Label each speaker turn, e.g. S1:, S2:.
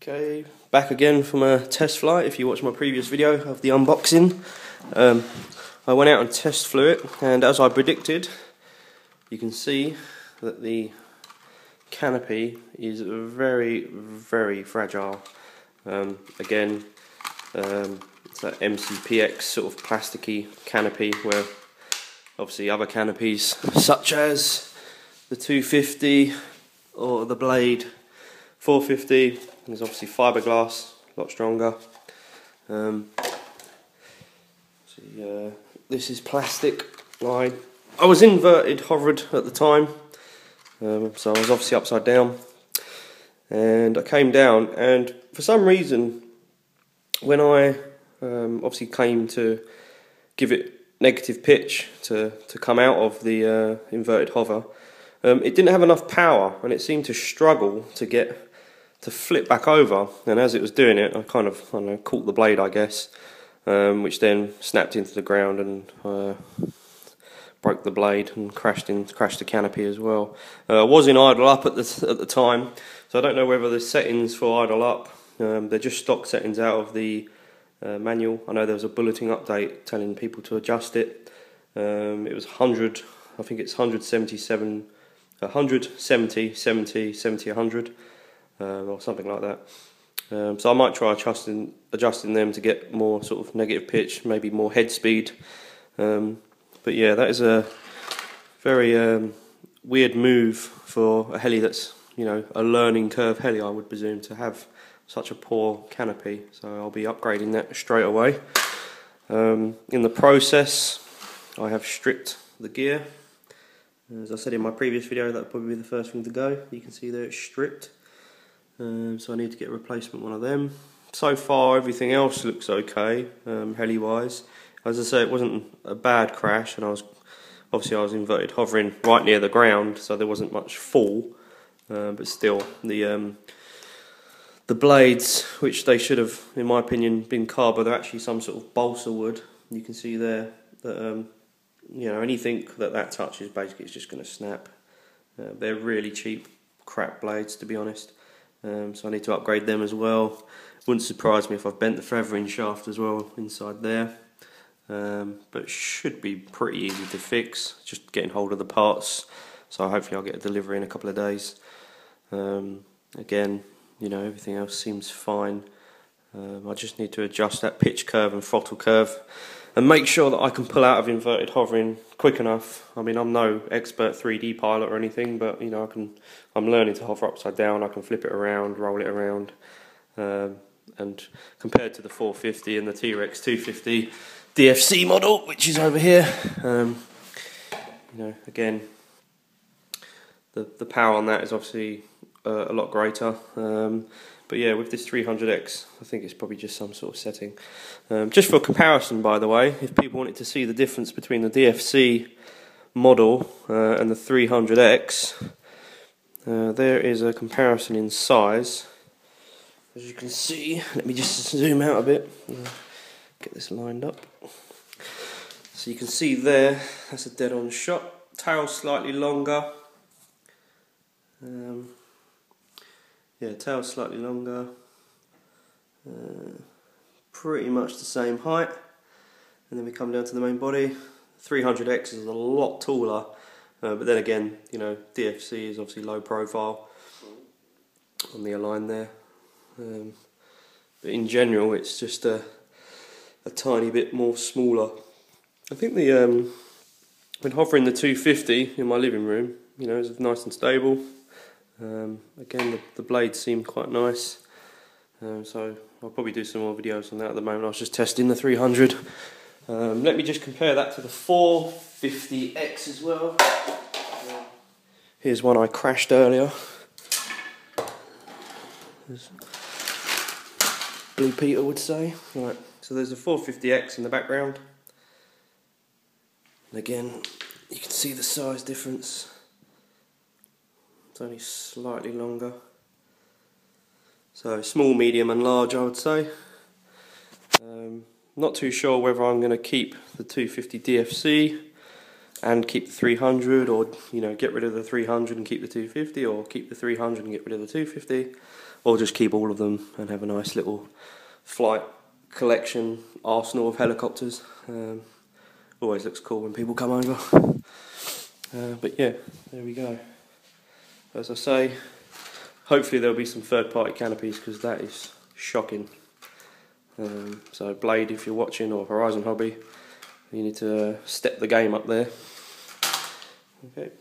S1: Okay, back again from a test flight. If you watched my previous video of the unboxing, I went out and test flew it, and as I predicted, you can see that the canopy is very, very fragile. Again, it's that MCPX sort of plasticky canopy, where obviously other canopies such as the 250 or the Blade 450, there's obviously fiberglass, a lot stronger. This is plastic. I was inverted hovered at the time, so I was obviously upside down, and I came down, and for some reason when I obviously came to give it negative pitch to come out of the inverted hover, it didn't have enough power, and it seemed to struggle to flip back over. And as it was doing it, I kind of, I don't know, caught the blade, I guess, which then snapped into the ground and broke the blade and crashed the canopy as well. I was in idle up at the time, so I don't know whether the settings for idle up, they're just stock settings out of the manual. I know there was a bulletin update telling people to adjust it. It was 100, I think it's 177, 170, 70, 70, 100, or something like that. So I might try adjusting them to get more sort of negative pitch, maybe more head speed. But yeah, that is a very weird move for a heli that's, you know, a learning curve heli, I would presume, to have such a poor canopy. So I'll be upgrading that straight away. In the process, I have stripped the gear. As I said in my previous video, that would probably be the first thing to go. You can see there it's stripped. So I need to get a replacement one of them. So far everything else looks okay, heli wise. As I say, it wasn't a bad crash, and I was inverted hovering right near the ground, so there wasn't much fall. But still, the blades, which they should have, in my opinion, been carbon, they're actually some sort of balsa wood. You can see there that you know, anything that touches, basically, it's just going to snap. They're really cheap, crap blades, to be honest. So I need to upgrade them as well. Wouldn't surprise me if I've bent the feathering shaft as well inside there. But it should be pretty easy to fix, just getting hold of the parts. So hopefully I'll get a delivery in a couple of days. Again, you know, everything else seems fine. I just need to adjust that pitch curve and throttle curve and make sure that I can pull out of inverted hovering quick enough. I mean, I'm no expert 3D pilot or anything, but you know, I'm learning to hover upside down. I can flip it around, roll it around, and compared to the 450 and the Trex 250 DFC model, which is over here, you know, again, the power on that is obviously a lot greater. But yeah, with this 300X, I think it's probably just some sort of setting. Just for comparison, by the way, if people wanted to see the difference between the DFC model and the 300X, there is a comparison in size. As you can see, let me just zoom out a bit, get this lined up. So you can see there, that's a dead-on shot. Tail slightly longer. Yeah, tail slightly longer, pretty much the same height, and then we come down to the main body. 300X is a lot taller, but then again, you know, DFC is obviously low profile on the Align there, but in general it's just a tiny bit more smaller. I think when hovering the 250 in my living room, you know, it's nice and stable. Again, the blades seem quite nice, so I'll probably do some more videos on that. At the moment I was just testing the 300. Let me just compare that to the 450X as well. Here's one I crashed earlier. As Blue Peter would say. Right, so there's a 450X in the background, and again you can see the size difference. It's only slightly longer. So small, medium and large, I would say. Not too sure whether I'm going to keep the 250 DFC and keep the 300, or you know, get rid of the 300 and keep the 250, or keep the 300 and get rid of the 250, or just keep all of them and have a nice little flight collection arsenal of helicopters. Always looks cool when people come over. But yeah, there we go. As I say, hopefully there'll be some third-party canopies, because that is shocking. So Blade, if you're watching, or Horizon Hobby, you need to step the game up there. Okay.